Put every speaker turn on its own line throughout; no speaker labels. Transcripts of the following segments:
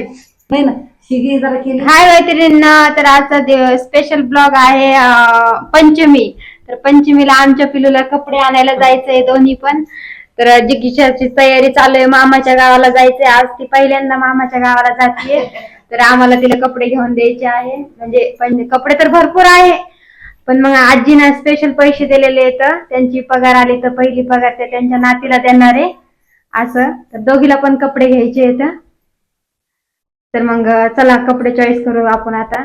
नाही ना शिगी जरा केली.
हाय मैत्रिणींना, तर आजचा स्पेशल ब्लॉग आहे पंचमी. तर पंचमीला आमच्या पिलूला कपडे आणायला जायचंय दोन्ही पण. तर जिगिशाची तयारी चालू आहे, मामाच्या गावाला जायचंय. आज ती पहिल्यांदा मामाच्या गावाला जातीये, तर आम्हाला तिला कपडे घेऊन द्यायचे आहे. म्हणजे कपडे तर भरपूर आहे, पण मग आजीना स्पेशल पैसे दिलेले आहेत. त्यांची पगार आली तर पहिली पगार ते त्यांच्या नातीला देणार आहे असं. तर दोघीला पण कपडे घ्यायचे आहेत. तर मग चला कपडे चॉईस करू आपण आता.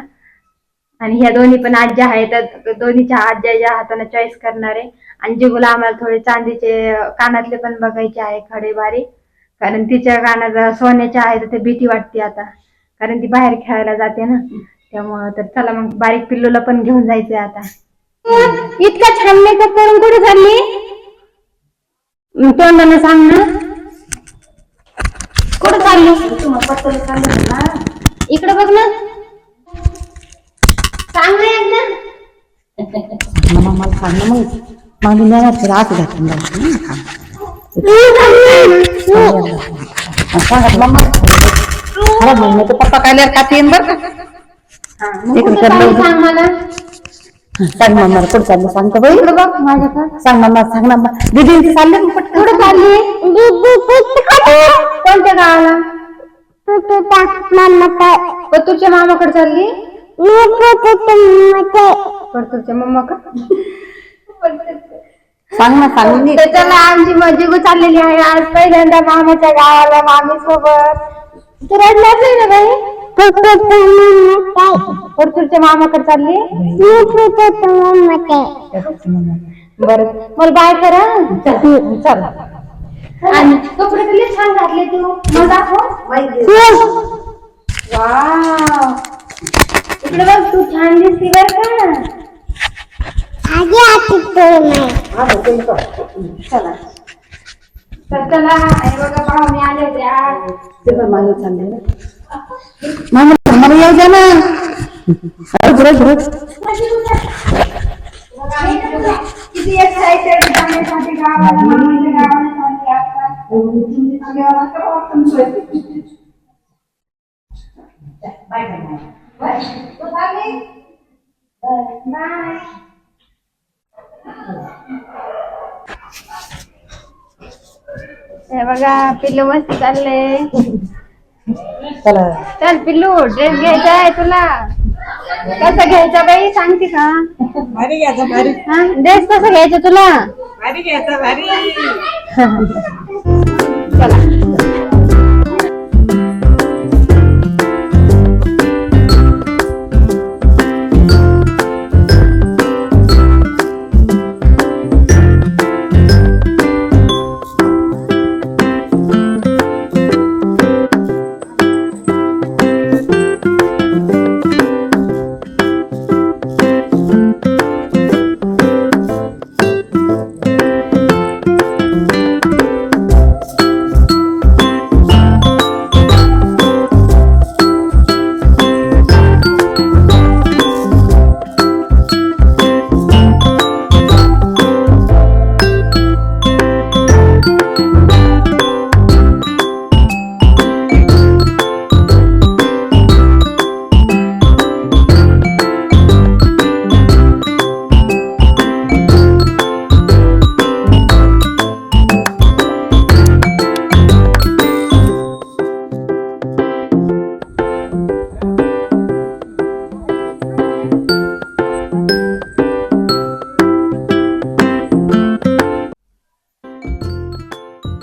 आणि ह्या दोन्ही पण आज्या आहेत, दोन्हीच्या आज्याच्या हाताने चॉईस करणार आहे. आणि जिगूला आम्हाला थोडे चांदीचे कानातले पण बघायचे आहे, खडे बारीक. कारण तिच्या कानात सोन्याच्या आहेत, ते भीती वाटते आता, कारण ती बाहेर खेळायला जाते ना, त्यामुळं. तर चला मग बारीक पिल्लूला पण घेऊन जायचंय आता. इतका छान मेकअप करून कुठे चालली? तोंडाने सांग ना, कुठं चालली? इकडे बघ ना, सांग ना एकदा.
मला सांग ना मग मागून जाणार तर आत घातून सांगत मम्मा खराब म्हणून तर पप्पा काय खाते बरं का.
सांग मला,
सांग मम्मा कुठं चाललं सांगतो बाई.
इकडे बघ माझ्याकडे.
सांग मम्मा, सांग ना दीदी चालले पटकन.
कुठं चालली? कोणत्या गावाला? पतूरच्या मामाकडे चालली? पतूरच्या मम्माकडे.
सांग ना, सांग नी.
त्याच्याला आमची मजिगू चाललेली आहे आज पहिल्यांदा मामाच्या गावाला मामी सोबत. तू रडलाच नाही ना बाई? परतूरच्या मामाकडे चालली? बरं, मला बाय करा.
चल.
आणि कपडे तुला छान घातले तू, मला दाखव. वाव, इकडे बघ, तू छान दिसती बर का. चला तर चला. आणि बघा पाहुणे आले होते आज.
ते पण मला चाललंय मामा, मला येऊ द्या ना.
किती एक्साइटेड जाण्यासाठी गावाला, मामाच्या गावाला चालली आता. बाय. हे बघा पिल्लू मस्त चालले.
चला
चल पिल्लू, ड्रेस घ्यायचा आहे तुला. कसा घ्यायचा बाई, सांगते का?
भारी घ्यायचा भारी.
ड्रेस कसा घ्यायचा तुला?
भारी घ्यायचा भारी.
चला.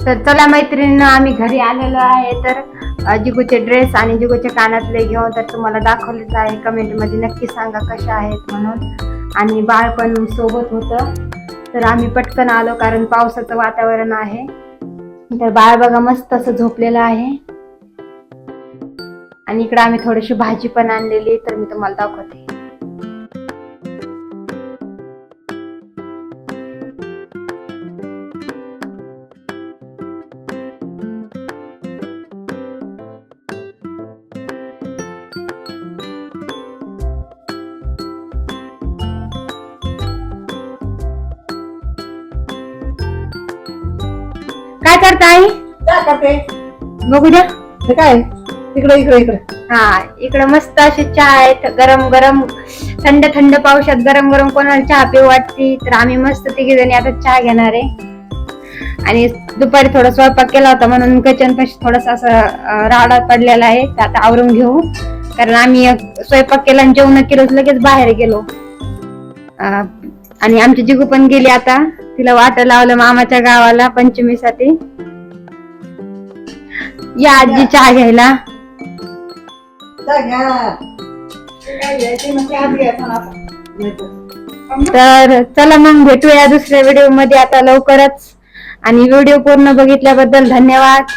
तर चला मैत्रिणींना, आम्ही घरी आलेलो आहे. तर जिगूचे ड्रेस आणि जिगूचे कानातले घेऊन तर तुम्हाला दाखवलेच आहे. कमेंट मध्ये नक्की सांगा कशा आहेत म्हणून. आणि बाळ पण सोबत होतं, तर आम्ही पटकन आलो कारण पावसाचं वातावरण आहे. तर बाळ बघा मस्त असं झोपलेलं आहे. आणि इकडे आम्ही थोडीशी भाजी पण आणलेली, तर मी तुम्हाला दाखवते. काय करताय?
काय करते
बघू द्या.
हे काय इकडे इकडे इकडे.
हा इकडे मस्त असे चहा आहेत गरम गरम, थंड थंड पावसात गरम गरम कोणाला चहा पिऊ वाटती तर आम्ही मस्त तिघी जणी आता चहा घेणार आहे. आणि दुपारी थोडा स्वयंपाक केला होता म्हणून किचन पाशी थोडासा असं राडा पडलेला आहे, तर आता आवरून घेऊ. कारण आम्ही स्वयंपाक केला आणि जेवण केलं लगेच बाहेर गेलो. आणि आमची जिगू पण गेली आता, तिला वाट लावलं मामाच्या गावाला पंचमीसाठी. या आजी चहा घ्यायला. तर चला मग भेटूया दुसऱ्या व्हिडिओ मध्ये आता लवकरच. आणि व्हिडिओ पूर्ण बघितल्याबद्दल धन्यवाद.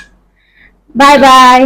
Bye bye.